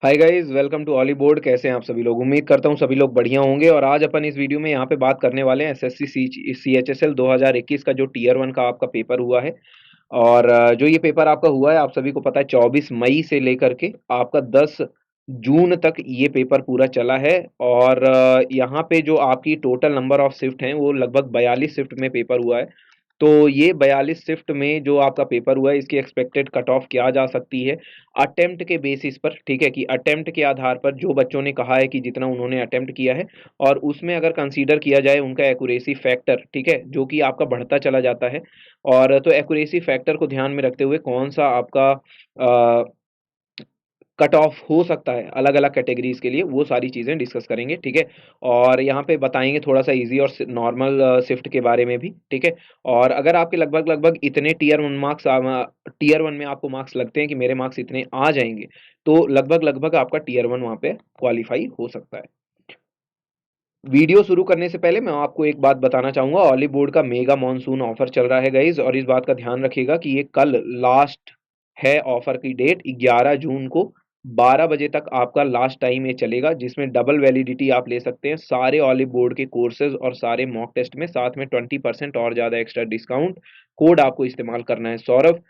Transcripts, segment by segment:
Hi guys, welcome to Oliveboard. कैसे हैं आप सभी लोग? उम्मीद करता हूं सभी लोग बढ़िया होंगे। और आज अपन इस वीडियो में यहाँ पे बात करने वाले हैं एसएससी सीएचएसएल 2021 का जो टीयर वन का आपका पेपर हुआ है। और जो ये पेपर आपका हुआ है, आप सभी को पता है 24 मई से लेकर के आपका 10 जून तक ये पेपर पूरा चला है। और यहाँ पे जो आपकी टोटल नंबर ऑफ शिफ्ट हैं वो लगभग 42 शिफ्ट में पेपर हुआ है। तो ये 42 शिफ्ट में जो आपका पेपर हुआ है, इसकी एक्सपेक्टेड कट ऑफ क्या जा सकती है अटेम्प्ट के बेसिस पर, ठीक है, कि अटेम्प्ट के आधार पर जो बच्चों ने कहा है कि जितना उन्होंने अटेम्प्ट किया है, और उसमें अगर कंसीडर किया जाए उनका एक्यूरेसी फैक्टर, ठीक है, जो कि आपका बढ़ता चला जाता है। और तो एक्यूरेसी फैक्टर को ध्यान में रखते हुए कौन सा आपका कट ऑफ हो सकता है अलग अलग कैटेगरीज के लिए, वो सारी चीज़ें डिस्कस करेंगे, ठीक है। और यहाँ पे बताएंगे थोड़ा सा इजी और नॉर्मल शिफ्ट के बारे में भी, ठीक है। और अगर आपके लगभग लगभग इतने टीयर वन में आपको मार्क्स लगते हैं कि मेरे मार्क्स इतने आ जाएंगे, तो लगभग लगभग आपका टीयर वन वहाँ पे क्वालिफाई हो सकता है। वीडियो शुरू करने से पहले मैं आपको एक बात बताना चाहूंगा, ऑलिव बोर्ड का मेगा मॉनसून ऑफर चल रहा है गाइज। और इस बात का ध्यान रखिएगा कि ये कल लास्ट है। ऑफर की डेट 11 जून को 12 बजे तक आपका लास्ट टाइम ये चलेगा, जिसमें डबल वैलिडिटी आप ले सकते हैं सारे ऑलिव बोर्ड के कोर्सेज और सारे मॉक टेस्ट में, साथ में 20% और ज़्यादा एक्स्ट्रा डिस्काउंट कोड आपको इस्तेमाल करना है, सौरभ।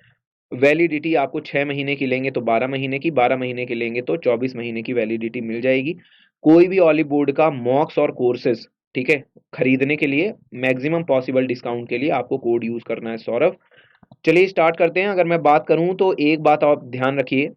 वैलिडिटी आपको 6 महीने की लेंगे तो 12 महीने की, 12 महीने की लेंगे तो 24 महीने की वैलिडिटी मिल जाएगी। कोई भी ऑलिव बोर्ड का मॉक्स और कोर्सेज, ठीक है, खरीदने के लिए मैक्सिमम पॉसिबल डिस्काउंट के लिए आपको कोड यूज करना है, सौरभ। चलिए स्टार्ट करते हैं। अगर मैं बात करूं तो एक बात आप ध्यान रखिए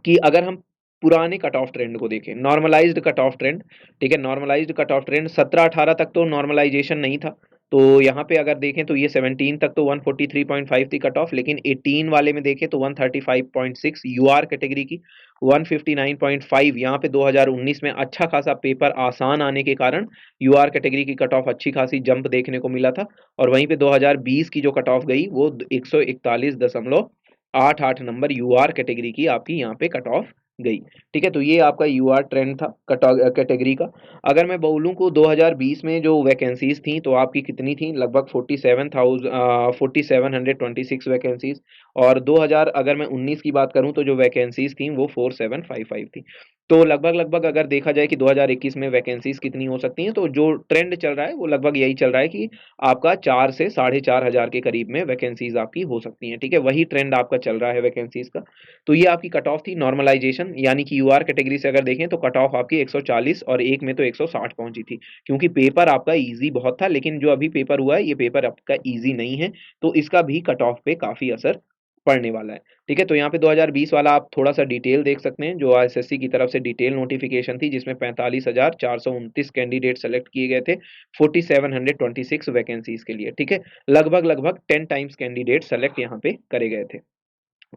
कि अगर हम पुराने कट ऑफ ट्रेंड को देखें, नॉर्मलाइज्ड कट ऑफ ट्रेंड, ठीक है, नॉर्मलाइज्ड कट ऑफ ट्रेंड 17-18 तक तो नॉर्मलाइजेशन नहीं था। तो यहाँ पे अगर देखें तो ये 17 तक तो 143.5 थी कट ऑफ, लेकिन 18 वाले में देखें तो 135.6 यूआर कैटेगरी की, 159.5 यहाँ पे 2019 में अच्छा खासा पेपर आसान आने के कारण यूआर कैटेगरी की कट ऑफ अच्छी खासी जंप देखने को मिला था। और वहीं पे 2020 की जो कट ऑफ गई वो 141.88 नंबर यूआर कैटेगरी की आपकी यहाँ पे कट ऑफ गई, ठीक है। तो ये आपका यूआर ट्रेंड था कट कैटेगरी का। अगर मैं बोलूँ को 2020 में जो वैकेंसीज थी तो आपकी कितनी थी, लगभग 4726 वैकेंसीज। और 2000 अगर मैं 19 की बात करूं तो जो वैकेंसीज थी वो 4755 थी। तो लगभग लगभग अगर देखा जाए कि 2021 में वैकेंसीज कितनी हो सकती हैं, तो जो ट्रेंड चल रहा है वो लगभग यही चल रहा है कि आपका 4 से 4,500 के करीब में वैकेंसीज आपकी हो सकती हैं, ठीक है। वही ट्रेंड आपका चल रहा है वैकेंसीज का। तो ये आपकी कट ऑफ थी नॉर्मलाइजेशन, यानी कि यूआर कैटेगरी से अगर देखें तो कट ऑफ आपकी 140 और एक में तो 160 पहुंची थी, क्योंकि पेपर आपका इजी बहुत था। लेकिन जो अभी पेपर हुआ है ये पेपर आपका इजी नहीं है, तो इसका भी कट ऑफ पे काफी असर पड़ने वाला है, ठीक है। तो यहाँ पे 2020 वाला आप थोड़ा सा डिटेल देख सकते हैं, जो एसएससी की तरफ से डिटेल नोटिफिकेशन थी, जिसमें 45,429 कैंडिडेट सेलेक्ट किए गए थे 4726 वैकेंसीज के लिए, ठीक है। लगभग लगभग 10 टाइम्स कैंडिडेट सेलेक्ट यहाँ पे करे गए थे।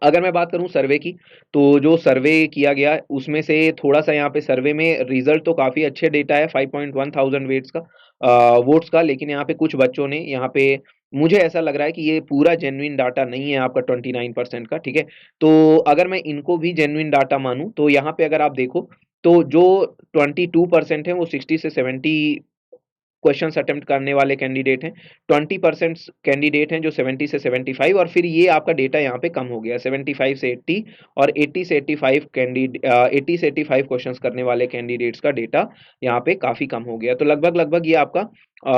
अगर मैं बात करूं सर्वे की, तो जो सर्वे किया गया उसमें से थोड़ा सा यहाँ पे सर्वे में रिजल्ट तो काफी अच्छे डेटा है, 5.1 थाउजेंड वेट्स का वोट्स का। लेकिन यहाँ पे कुछ बच्चों ने यहाँ पे, मुझे ऐसा लग रहा है कि ये पूरा जेन्युइन डाटा नहीं है आपका 29% का, ठीक है। तो अगर मैं इनको भी जेन्युइन डाटा मानूं तो यहाँ पे अगर आप देखो तो जो 22% है वो 60 से 70 क्वेश्चंस अटेम्प्ट करने वाले कैंडिडेट हैं। 20% कैंडिडेट हैं जो 70 से 75, और फिर ये आपका डेटा यहाँ पे कम हो गया 75 से 80, और 80 से 85 क्वेश्चन करने वाले कैंडिडेट्स का डेटा यहाँ पे काफी कम हो गया। तो लगभग लगभग ये आपका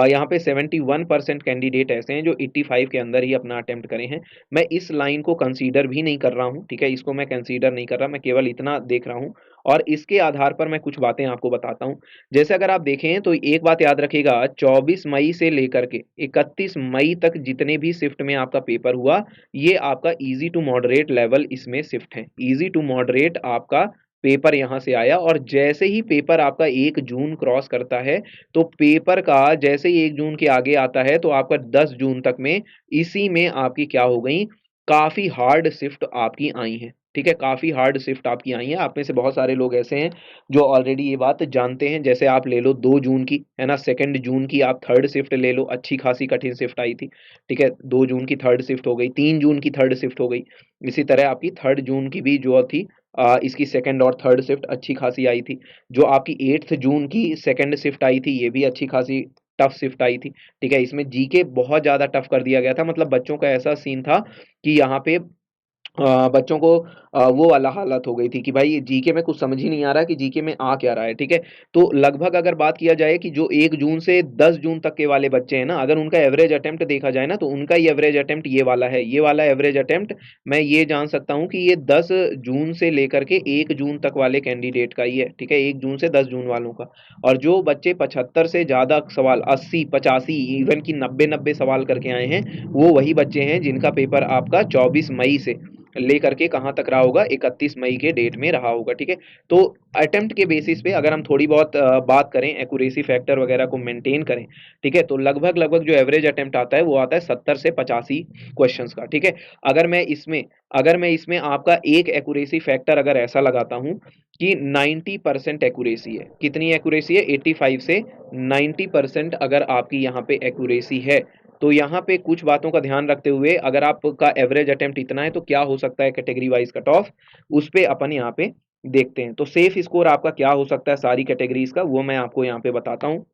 यहाँ पे 71% कैंडिडेट ऐसे हैं जो 85 के अंदर ही अपना अटेम्प्ट करे हैं। मैं इस लाइन को कंसीडर भी नहीं कर रहा हूँ, ठीक है, इसको मैं कंसीडर नहीं कर रहा, मैं केवल इतना देख रहा हूँ। और इसके आधार पर मैं कुछ बातें आपको बताता हूँ। जैसे अगर आप देखें तो एक बात याद रखिएगा, 24 मई से लेकर के 31 मई तक जितने भी शिफ्ट में आपका पेपर हुआ, ये आपका इजी टू मॉडरेट लेवल इसमें शिफ्ट है। इजी टू मॉडरेट आपका पेपर यहां से आया, और जैसे ही पेपर आपका 1 जून क्रॉस करता है, तो पेपर का जैसे ही 1 जून के आगे आता है तो आपका 10 जून तक में इसी में आपकी क्या हो गई, काफी हार्ड शिफ्ट आपकी आई है, ठीक है। काफी हार्ड शिफ्ट आपकी आई है। आप में से बहुत सारे लोग ऐसे हैं जो ऑलरेडी ये बात जानते हैं। जैसे आप ले लो 2 जून की, है ना, 2 जून की आप थर्ड शिफ्ट ले लो, अच्छी खासी कठिन शिफ्ट आई थी, ठीक है। 2 जून की थर्ड शिफ्ट हो गई, 3 जून की थर्ड शिफ्ट हो गई। इसी तरह आपकी 3 जून की भी जो थी, इसकी सेकंड और थर्ड शिफ्ट अच्छी खासी आई थी। जो आपकी 8 जून की सेकंड शिफ्ट आई थी, ये भी अच्छी खासी टफ शिफ्ट आई थी, ठीक है। इसमें जीके बहुत ज्यादा टफ कर दिया गया था, मतलब बच्चों का ऐसा सीन था कि यहाँ पे बच्चों को वो वाला हालत हो गई थी कि भाई जीके में कुछ समझ ही नहीं आ रहा है कि जीके में आ क्या रहा है, ठीक है? तो लगभग अगर बात किया जाए कि जो 1 जून से 10 जून तक के वाले बच्चे हैं ना, अगर उनका एवरेज अटेम्प्ट देखा जाए ना, तो उनका ही एवरेज अटेम्प्ट ये वाला है। ये वाला एवरेज अटेम्प्ट मैं ये जान सकता हूँ कि ये 10 जून से लेकर के 1 जून तक वाले कैंडिडेट का ही है, ठीक है? 1 जून से 10 जून वालों का। और जो बच्चे 75 से ज़्यादा सवाल 80, 85 इवन कि 90-90 सवाल करके आए हैं, वो वही बच्चे हैं जिनका पेपर आपका 24 मई से लेकर के कहाँ तक रहा होगा, 31 मई के डेट में रहा होगा, ठीक है? तो अटेम्प्ट के बेसिस पे अगर हम थोड़ी बहुत बात करें, एक्यूरेसी फैक्टर वगैरह को मेंटेन करें, ठीक है? तो लगभग लगभग जो एवरेज अटेम्प्ट आता है वो आता है 70 से 85 क्वेश्चंस का, ठीक है? अगर मैं इसमें अगर मैं इसमें आपका एक एक्यूरेसी फैक्टर अगर ऐसा लगाता हूं कि 90% एक्यूरेसी है, कितनी एक्यूरेसी है, 85 से 90% अगर आपकी यहाँ पे एक्यूरेसी है, तो यहाँ पे कुछ बातों का ध्यान रखते हुए अगर आपका एवरेज अटेम्प्ट इतना है तो क्या हो सकता है कैटेगरी वाइज कट ऑफ, उस पे अपन यहाँ पे देखते हैं। तो सेफ स्कोर आपका क्या हो सकता है सारी कैटेगरीज का, वो मैं आपको यहाँ पे बताता हूँ।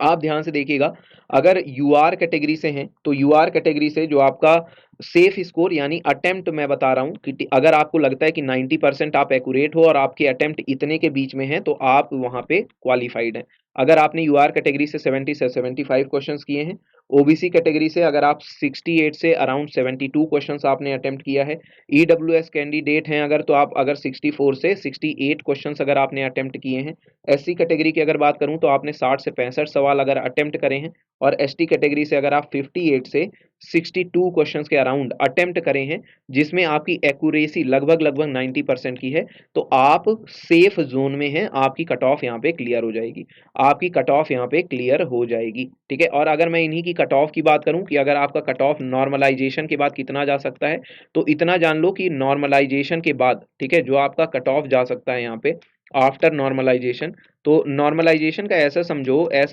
आप ध्यान से देखिएगा, अगर यूआर कैटेगरी से हैं तो यूआर कैटेगरी से जो आपका सेफ स्कोर यानी अटेम्प्ट मैं बता रहा हूं कि अगर आपको लगता है कि 90% आप एक्यूरेट हो और आपके अटेम्प्ट इतने के बीच में हैं तो आप वहां पे क्वालिफाइड हैं। अगर आपने यूआर कैटेगरी से 70 से 75 क्वेश्चंस किए हैं, ओबीसी कैटेगरी से अगर आप 68 से अराउंड 72 क्वेश्चंस आपने अटेम्प्ट किया है, ईडब्ल्यूएस कैंडिडेट हैं अगर तो आप अगर 64 से 68 क्वेश्चंस अगर आपने अटेम्प्ट किए हैं, एससी कैटेगरी की अगर बात करूं तो आपने 60 से 65 सवाल अगर अटेम्प्ट करे हैं, और एसटी कैटेगरी से अगर आप 58 से 62 क्वेश्चंस के अराउंड अटेम्प्ट करे हैं, जिसमें आपकी एक्यूरेसी लगभग लगभग 90% की है, तो आप सेफ जोन में हैं, आपकी कट ऑफ यहाँ पे क्लियर हो जाएगी, आपकी कट ऑफ यहाँ पे क्लियर हो जाएगी, ठीक है? और अगर मैं इन्हीं की कट ऑफ की बात करूं कि अगर आपका कट ऑफ नॉर्मलाइजेशन के बाद कितना जा सकता है, तो इतना जान लो कि नॉर्मलाइजेशन के बाद, ठीक है, जो आपका कट ऑफ जा सकता है यहाँ पे आफ्टर नॉर्मलाइजेशन, तो नॉर्मलाइजेशन का ऐसा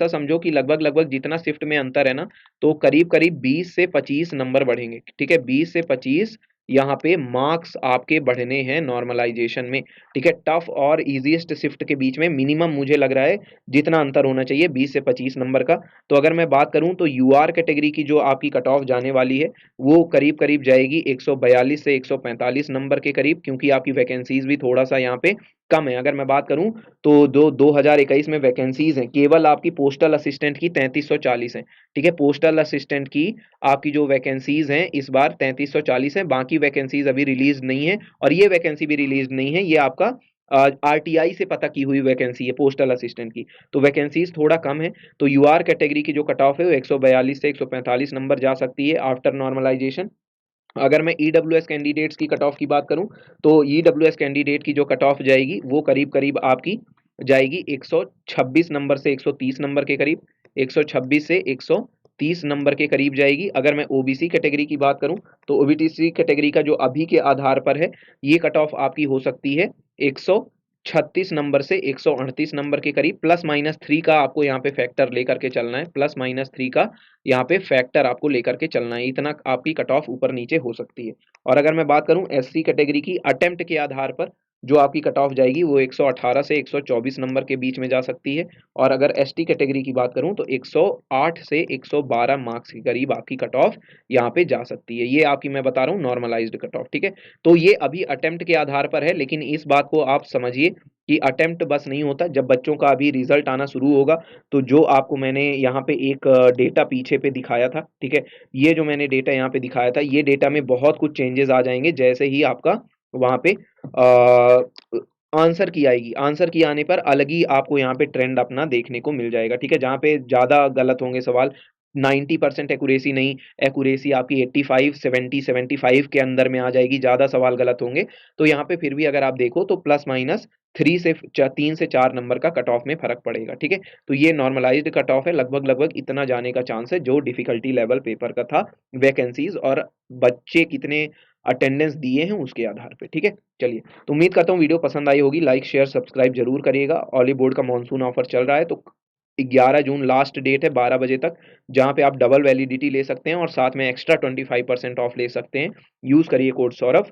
समझो कि लगभग लगभग जितना शिफ्ट में अंतर है ना, तो करीब करीब 20 से 25 नंबर बढ़ेंगे, ठीक है? 20 से 25 यहाँ पे मार्क्स आपके बढ़ने हैं नॉर्मलाइजेशन में, ठीक है? टफ और इजीएस्ट शिफ्ट के बीच में मिनिमम मुझे लग रहा है जितना अंतर होना चाहिए 20 से 25 नंबर का। तो अगर मैं बात करूं तो यूआर कैटेगरी की जो आपकी कट ऑफ जाने वाली है वो करीब करीब जाएगी 142 से 145 नंबर के करीब, क्योंकि आपकी वैकेंसीज भी थोड़ा सा यहाँ पे कम है। अगर मैं बात करूं तो 2021 में वैकेंसीज हैं केवल आपकी पोस्टल असिस्टेंट की 3340 हैं, ठीक है? पोस्टल असिस्टेंट की आपकी जो वैकेंसीज हैं इस बार 3340 है, बाकी वैकेंसीज अभी रिलीज नहीं है, और ये वैकेंसी भी रिलीज नहीं है, ये आपका आरटीआई से पता की हुई वैकेंसी है पोस्टल असिस्टेंट की, तो वैकेंसीज थोड़ा कम है। तो यूआर कैटेगरी की जो कट ऑफ है वो 142 से 145 नंबर जा सकती है आफ्टर नॉर्मलाइजेशन। अगर मैं ईडब्ल्यूएस कैंडिडेट्स की कट ऑफ की बात करूं तो ईडब्ल्यूएस कैंडिडेट की जो कट ऑफ जाएगी वो करीब करीब आपकी जाएगी 126 नंबर से 130 नंबर के करीब, 126 से 130 नंबर के करीब जाएगी। अगर मैं ओबीसी कैटेगरी की बात करूं तो ओबीसी कैटेगरी का जो अभी के आधार पर है ये कट ऑफ आपकी हो सकती है 136 नंबर से 138 नंबर के करीब, प्लस माइनस 3 का आपको यहाँ पे फैक्टर लेकर के चलना है, प्लस माइनस 3 का यहाँ पे फैक्टर आपको लेकर के चलना है, इतना आपकी कट ऑफ ऊपर नीचे हो सकती है। और अगर मैं बात करूं एससी कैटेगरी की अटेम्प्ट के आधार पर जो आपकी कट ऑफ जाएगी वो 118 से 124 नंबर के बीच में जा सकती है, और अगर एसटी कैटेगरी की बात करूं तो 108 से 112 मार्क्स के करीब आपकी कट ऑफ यहाँ पे जा सकती है। ये आपकी मैं बता रहा हूँ नॉर्मलाइज्ड कट ऑफ, ठीक है? तो ये अभी अटेम्प्ट के आधार पर है, लेकिन इस बात को आप समझिए कि अटेम्प्ट बस नहीं होता, जब बच्चों का अभी रिजल्ट आना शुरू होगा तो जो आपको मैंने यहाँ पे एक डेटा पीछे पे दिखाया था, ठीक है? ये जो मैंने डेटा यहाँ पे दिखाया था, ये डेटा में बहुत कुछ चेंजेस आ जाएंगे जैसे ही आपका वहाँ पे आंसर की आएगी, आंसर की आने पर अलग ही आपको यहाँ पे ट्रेंड अपना देखने को मिल जाएगा, ठीक है? जहाँ पे ज़्यादा गलत होंगे सवाल, 90% एक्यूरेसी नहीं, एक्यूरेसी आपकी 85 70 75 के अंदर में आ जाएगी, ज़्यादा सवाल गलत होंगे, तो यहाँ पे फिर भी अगर आप देखो तो प्लस माइनस 3 से 4 नंबर का कट ऑफ में फर्क पड़ेगा, ठीक है? तो ये नॉर्मलाइज्ड कट ऑफ है, लगभग लगभग इतना जाने का चांस है जो डिफिकल्टी लेवल पेपर का था, वैकेंसीज और बच्चे कितने अटेंडेंस दिए हैं उसके आधार पे, ठीक है? चलिए, तो उम्मीद करता हूँ वीडियो पसंद आई होगी, लाइक शेयर सब्सक्राइब जरूर करिएगा। ऑली बोर्ड का मॉनसून ऑफर चल रहा है, तो 11 जून लास्ट डेट है 12 बजे तक, जहां पे आप डबल वैलिडिटी ले सकते हैं और साथ में एक्स्ट्रा 25% ऑफ ले सकते हैं। यूज करिए कोड सौरभ,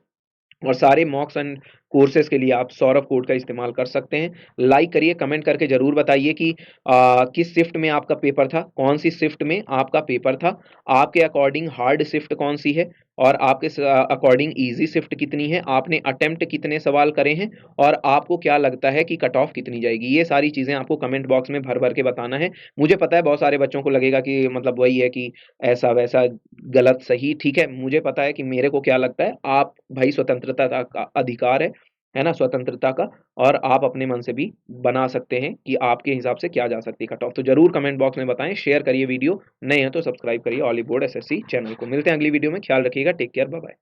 और सारे मॉक्स एंड कोर्सेज़ के लिए आप सौरभ कोड का इस्तेमाल कर सकते हैं। लाइक करिए, कमेंट करके ज़रूर बताइए कि किस शिफ्ट में आपका पेपर था, कौन-सी शिफ्ट में आपका पेपर था, आपके अकॉर्डिंग हार्ड शिफ्ट कौन-सी है और आपके अकॉर्डिंग ईज़ी शिफ्ट कितनी है, आपने अटेम्प्ट कितने सवाल करे हैं और आपको क्या लगता है कि कट ऑफ कितनी जाएगी। ये सारी चीज़ें आपको कमेंट बॉक्स में भर-भर के बताना है। मुझे पता है बहुत सारे बच्चों को लगेगा कि मतलब वही है कि ऐसा-वैसा, गलत, सही, ठीक है, मुझे पता है कि मेरे को क्या लगता है। आप भाई स्वतंत्रता का अधिकार है ना? स्वतंत्रता का, और आप अपने मन से भी बना सकते हैं कि आपके हिसाब से क्या जा सकती है कट ऑफ। तो ज़रूर कमेंट बॉक्स में बताएँ, शेयर करिए वीडियो, नए हैं तो सब्सक्राइब करिए ऑलिव बोर्ड एसएससी चैनल को। मिलते हैं अगली वीडियो में, ख्याल रखिएगा, टेक केयर, बाय बाय।